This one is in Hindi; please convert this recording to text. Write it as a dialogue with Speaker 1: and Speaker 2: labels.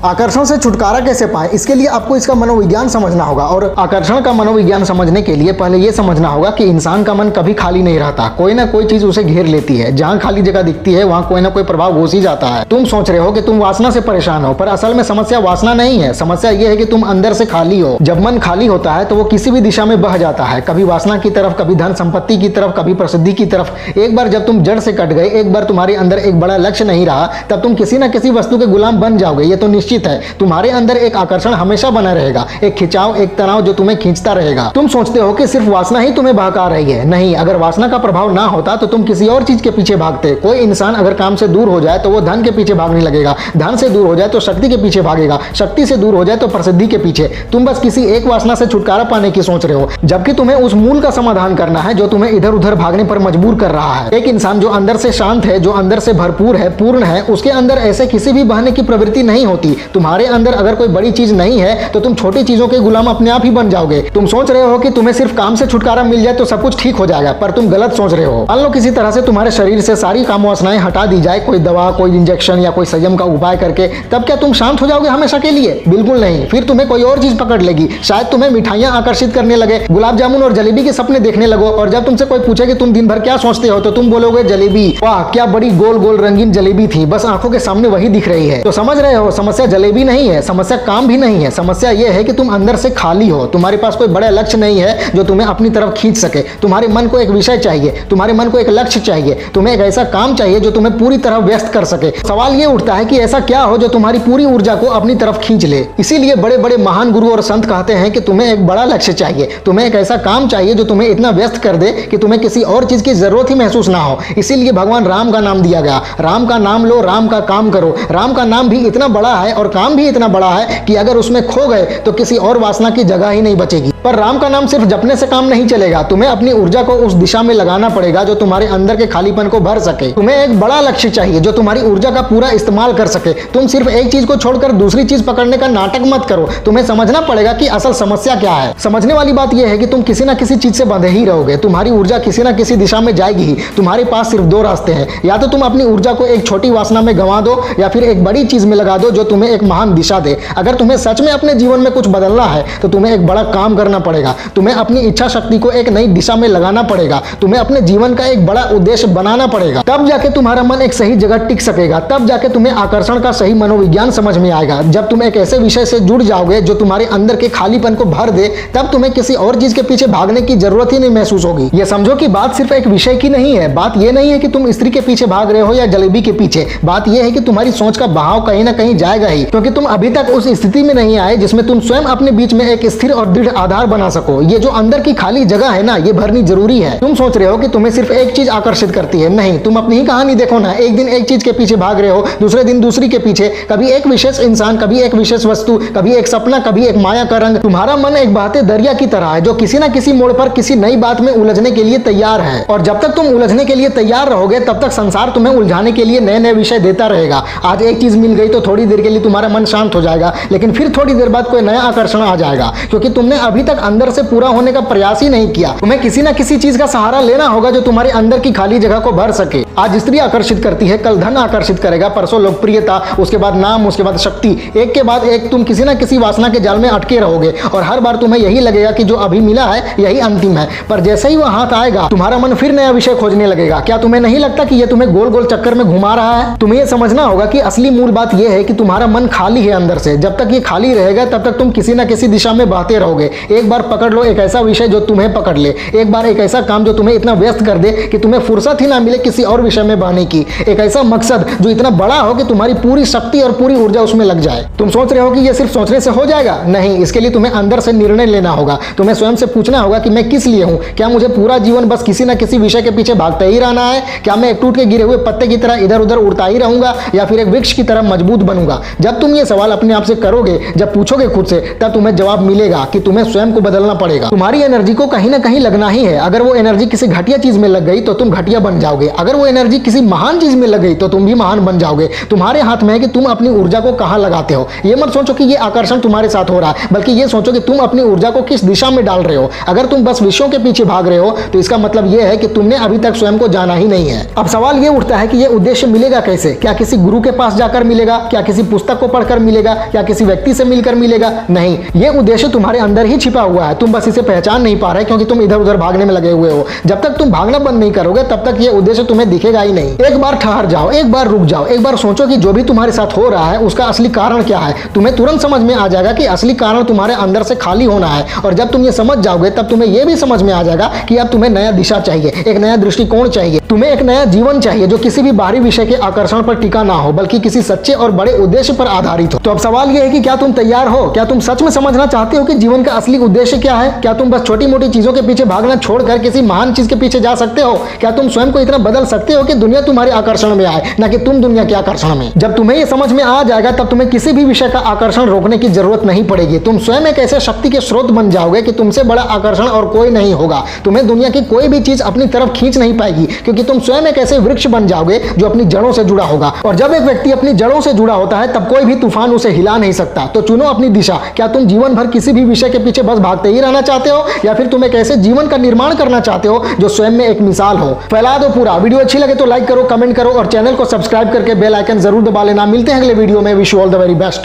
Speaker 1: आकर्षण से छुटकारा कैसे पाएं, इसके लिए आपको इसका मनोविज्ञान समझना होगा। और आकर्षण का मनोविज्ञान समझने के लिए पहले यह समझना होगा कि इंसान का मन कभी खाली नहीं रहता, कोई ना कोई चीज उसे घेर लेती है। जहां खाली जगह दिखती है वहां कोई ना कोई प्रभाव घुस ही जाता है। तुम सोच रहे हो कि तुम वासना से परेशान हो, पर असल में समस्या वासना नहीं है। समस्या यह है कि तुम अंदर से खाली हो। जब मन खाली होता है तो वो किसी भी दिशा में बह जाता है, कभी वासना की तरफ, कभी धन संपत्ति की तरफ, कभी प्रसिद्धि की तरफ। एक बार जब तुम जड़ से कट गए, एक बार तुम्हारे अंदर एक बड़ा लक्ष्य नहीं रहा, तब तुम किसी ना किसी वस्तु के गुलाम बन जाओगे। ये तो निश्चित है। तुम्हारे अंदर एक आकर्षण हमेशा बना रहेगा, एक खिंचाव, एक तनाव जो तुम्हें खींचता रहेगा। तुम सोचते हो कि सिर्फ वासना ही तुम्हें बहका रही है। नहीं, अगर वासना का प्रभाव ना होता तो तुम किसी और चीज के पीछे भागते। कोई इंसान अगर काम से दूर हो जाए तो वो धन के पीछे भागने लगेगा, धन से दूर हो जाए तो शक्ति के पीछे भागेगा, शक्ति से दूर हो जाए तो प्रसिद्धि के पीछे। तुम बस किसी एक वासना से छुटकारा पाने की सोच रहे हो, जबकि तुम्हें उस मूल का समाधान करना है जो तुम्हें इधर उधर भागने पर मजबूर कर रहा है। एक इंसान जो अंदर से शांत है, जो अंदर से भरपूर है, पूर्ण है, उसके अंदर ऐसे किसी भी बहने की प्रवृत्ति नहीं होती। तुम्हारे अंदर अगर कोई बड़ी चीज नहीं है तो तुम छोटी चीजों के गुलाम अपने आप ही बन जाओगे। तुम सोच रहे हो कि तुम्हें सिर्फ काम से छुटकारा मिल जाए तो सब कुछ ठीक हो जाएगा, पर तुम गलत सोच रहे हो। मान लो किसी तरह से तुम्हारे शरीर से सारी काम वासनाएं हटा दी जाए, कोई दवा, कोई इंजेक्शन या कोई संयम का उपाय करके, तब क्या तुम शांत हो जाओगे हमेशा के लिए? बिल्कुल नहीं। फिर तुम्हें कोई और चीज पकड़ लेगी। शायद तुम्हें मिठाइयां आकर्षित करने लगे, गुलाब जामुन और जलेबी के सपने देखने लगो, और जब तुमसे कोई पूछे कि तुम दिन भर क्या सोचते हो तो तुम बोलोगे जलेबी। वाह, क्या बड़ी गोल गोल रंगीन जलेबी थी, बस आंखों के सामने वही दिख रही है। तो समझ रहे हो, समस्या जलेबी नहीं है, समस्या काम भी नहीं है। समस्या यह है कि तुम अंदर से खाली हो। तुम्हारे पास कोई बड़ा लक्ष्य नहीं है जो तुम्हें अपनी तरफ खींच सके। तुम्हारे मन को एक विषय चाहिए, तुम्हारे मन को एक लक्ष्य चाहिए, तुम्हें एक ऐसा काम चाहिए जो तुम्हें पूरी तरह व्यस्त कर सके। सवाल यह उठता है कि ऐसा क्या हो जो तुम्हारी पूरी ऊर्जा को अपनी तरफ खींच ले। इसीलिए बड़े बड़े महान गुरु और संत कहते हैं कि तुम्हें एक बड़ा लक्ष्य चाहिए, तुम्हें एक ऐसा काम चाहिए जो तुम्हें इतना व्यस्त कर दे कि तुम्हें किसी और चीज की जरूरत ही महसूस ना हो। इसीलिए भगवान राम का नाम दिया गया। राम का नाम लो, राम का काम करो। राम का नाम भी इतना बड़ा है और काम भी इतना बड़ा है कि अगर उसमें खो गए तो किसी और वासना की जगह ही नहीं बचेगी। पर राम का नाम सिर्फ जपने से काम नहीं चलेगा। तुम्हें अपनी ऊर्जा को उस दिशा में लगाना पड़ेगा जो तुम्हारे अंदर के खालीपन को भर सके। तुम्हें एक बड़ा लक्ष्य चाहिए जो तुम्हारी ऊर्जा का पूरा इस्तेमाल कर सके। तुम सिर्फ एक चीज को छोड़कर दूसरी चीज पकड़ने का नाटक मत करो। तुम्हें समझना पड़ेगा कि असल समस्या क्या है। समझने वाली बात यह है कि तुम किसी ना किसी चीज से बंधे ही रहोगे। तुम्हारी ऊर्जा किसी ना किसी दिशा में जाएगी ही। तुम्हारे पास सिर्फ दो रास्ते हैं, या तो तुम अपनी ऊर्जा को एक छोटी वासना में गंवा दो, या फिर एक बड़ी चीज में लगा दो जो तुम्हें एक महान दिशा दे। अगर तुम्हें सच में अपने जीवन में कुछ बदलना है तो तुम्हें एक बड़ा काम करना पड़ेगा। तुम्हें अपनी इच्छा शक्ति को एक नई दिशा में लगाना पड़ेगा। तुम्हें अपने जीवन का एक बड़ा उद्देश्य बनाना पड़ेगा। तब जाके तुम्हारा मन एक सही जगह टिक सकेगा। तब जाके तुम्हें आकर्षण का सही मनोविज्ञान समझ में आएगा। जब तुम एक ऐसे विषय से जुड़ जाओगे जो तुम्हारे अंदर के खालीपन को भर दे, तब तुम्हें किसी और चीज के पीछे भागने की जरूरत ही नहीं महसूस होगी। यह समझो कि बात सिर्फ एक विषय की नहीं है। बात यह नहीं है कि तुम स्त्री के पीछे भाग रहे हो या जलेबी के पीछे। बात यह है कि तुम्हारी सोच का बहाव कहीं ना कहीं जाएगा ही, क्योंकि तुम अभी तक उस स्थिति में नहीं आए जिसमें तुम स्वयं अपने बीच में एक स्थिर और दृढ़ आधार बना सको। ये जो अंदर की खाली जगह है ना, ये भरनी जरूरी है। तुम सोच रहे हो कि तुम्हें सिर्फ एक चीज आकर्षित करती है। नहीं, तुम अपनी ही कहानी देखो ना। एक दिन एक चीज के पीछे भाग रहे हो, दूसरे दिन दूसरी के पीछे। कभी एक विशेष इंसान, कभी एक विशेष वस्तु, कभी एक सपना, कभी एक माया का रंग। तुम्हारा मन एक बहते दरिया की तरह है जो किसी ना किसी मोड़ पर किसी नई बात में उलझने के लिए तैयार है। और जब तक तुम उलझने के लिए तैयार रहोगे तब तक संसार तुम्हें उलझाने के लिए नए नए विषय देता रहेगा। आज एक चीज मिल गई तो थोड़ी देर के लिए तुम्हारा मन शांत हो जाएगा, लेकिन फिर थोड़ी देर बाद कोई नया आकर्षण आ जाएगा, क्योंकि तुमने अभी तक अंदर से पूरा होने का प्रयास ही नहीं किया। तुम्हें किसी ना किसी चीज का सहारा लेना होगा जो तुम्हारे अंदर की खाली जगह को भर सके। आज स्त्री आकर्षित करती है, कल धन आकर्षित करेगा, परसों लोकप्रियता, उसके बाद नाम, उसके बाद शक्ति। एक के बाद एक तुम किसी ना किसी वासना के जाल में अटके रहोगे और हर बार तुम्हें यही लगेगा कि जो अभी मिला है यही अंतिम है। पर जैसे ही वह हाथ आएगा तुम्हारा मन फिर नया विषय खोजने लगेगा। क्या तुम्हें नहीं लगता कि यह तुम्हें गोल गोल चक्कर में घुमा रहा है? तुम्हें यह समझना होगा कि असली मूल बात यह है कि तुम्हारा मन खाली है अंदर से। जब तक ये खाली रहेगा तब तक तुम किसी ना किसी दिशा में बहते रहोगे। एक बार पकड़ लो एक ऐसा विषय जो तुम्हें पकड़ ले। एक बार एक ऐसा काम जो तुम्हें इतना व्यस्त कर दे कि तुम्हें फुर्सत ही ना मिले किसी और विषय में बहने की। एक ऐसा मकसद जो इतना बड़ा हो कि तुम्हारी पूरी शक्ति और पूरी ऊर्जा उसमें लग जाए। तुम सोच रहे हो कि यह सिर्फ सोचने से हो जाएगा? नहीं, इसके लिए तुम्हें अंदर से निर्णय लेना होगा। तुम्हें स्वयं से पूछना होगा कि मैं किस लिए हूं। क्या मुझे पूरा जीवन बस किसी ना किसी विषय के पीछे भागते ही रहना है? क्या मैं एक टूट के गिरे हुए पत्ते की तरह इधर उधर उड़ता ही रहूंगा, या फिर एक वृक्ष की तरह मजबूत बनूंगा? जब तुम ये सवाल अपने आप से करोगे, जब पूछोगे खुद से, तब तुम्हें जवाब मिलेगा कि तुम्हें स्वयं स्वयं को बदलना पड़ेगा। तुम्हारी एनर्जी को कहीं ना कहीं लगना ही है। अगर वो एनर्जी किसी घटिया चीज में लग गई तो तुम घटिया बन जाओगे, अगर वो एनर्जी किसी महान चीज में लग गई तो तुम भी महान बन जाओगे। तुम्हारे हाथ में है कि तुम अपनी ऊर्जा को कहां लगाते हो। ये मत सोचो कि ये आकर्षण तुम्हारे साथ हो रहा है, बल्कि ये सोचो कि तुम अपनी ऊर्जा को किस दिशा में डाल रहे हो। अगर तुम बस विषयों के पीछे भाग रहे हो तो इसका मतलब यह है कि तुमने अभी तक स्वयं को जाना ही नहीं है। अब सवाल ये उठता है कि यह उद्देश्य मिलेगा कैसे? क्या किसी गुरु के पास जाकर मिलेगा? क्या किसी पुस्तक को पढ़कर मिलेगा? क्या किसी व्यक्ति से मिलकर मिलेगा? नहीं, यह उद्देश्य तुम्हारे अंदर ही छिपा हुआ है। तुम बस इसे पहचान नहीं पा रहे क्योंकि तुम इधर उधर भागने में लगे हुए हो। जब तक तुम भागना बंद नहीं करोगे तब तक यह उद्देश्य तुम्हें दिखेगा ही नहीं। एक बार ठहर जाओ, एक बार रुक जाओ, एक बार सोचो कि जो भी तुम्हारे साथ हो रहा है उसका असली कारण क्या है। तुम्हें तुरंत समझ में आ जाएगा कि असली कारण तुम्हारे अंदर से खाली होना है। और जब तुम ये समझ जाओगे तब तुम्हें यह भी समझ में आ जाएगा कि अब तुम्हें नया दिशा चाहिए, एक नया दृष्टिकोण चाहिए, तुम्हें एक नया जीवन चाहिए जो किसी भी बाहरी विषय के आकर्षण पर टिका ना हो बल्कि किसी सच्चे और बड़े उद्देश्य पर आधारित हो। तो अब सवाल यह है कि क्या तुम तैयार हो? क्या तुम सच में समझना चाहते हो कि जीवन का असली उद्देश्य क्या है? क्या तुम बस छोटी मोटी चीजों के पीछे भागना छोड़कर किसी महान चीज के पीछे जा सकते हो? क्या तुम स्वयं को इतना बदल सकते हो कि दुनिया तुम्हारे आकर्षण में आए, ना कि तुम दुनिया के आकर्षण में? जब तुम्हें यह समझ में आ जाएगा तब तुम्हें किसी भी विषय का आकर्षण रोकने की जरूरत नहीं पड़ेगी। तुम स्वयं एक ऐसे शक्ति के स्रोत बन जाओगे कि तुमसे बड़ा आकर्षण और कोई नहीं होगा। तुम्हें दुनिया की कोई भी चीज अपनी तरफ खींच नहीं पाएगी क्योंकि तुम स्वयं एक ऐसे वृक्ष बन जाओगे जो अपनी जड़ों से जुड़ा होगा। और जब एक व्यक्ति अपनी जड़ों से जुड़ा होता है तब कोई भी तूफान उसे हिला नहीं सकता। तो चुनो अपनी दिशा। क्या तुम जीवन भर किसी भी विषय के पीछे बस भागते ही रहना चाहते हो या फिर तुम एक ऐसे जीवन का निर्माण करना चाहते हो जो स्वयं में एक मिसाल हो? फैला दो पूरा। वीडियो अच्छी लगे तो लाइक करो, कमेंट करो और चैनल को सब्सक्राइब करके बेल आइकन जरूर दबा लेना। मिलते हैं अगले वीडियो में। Wish you all the very best.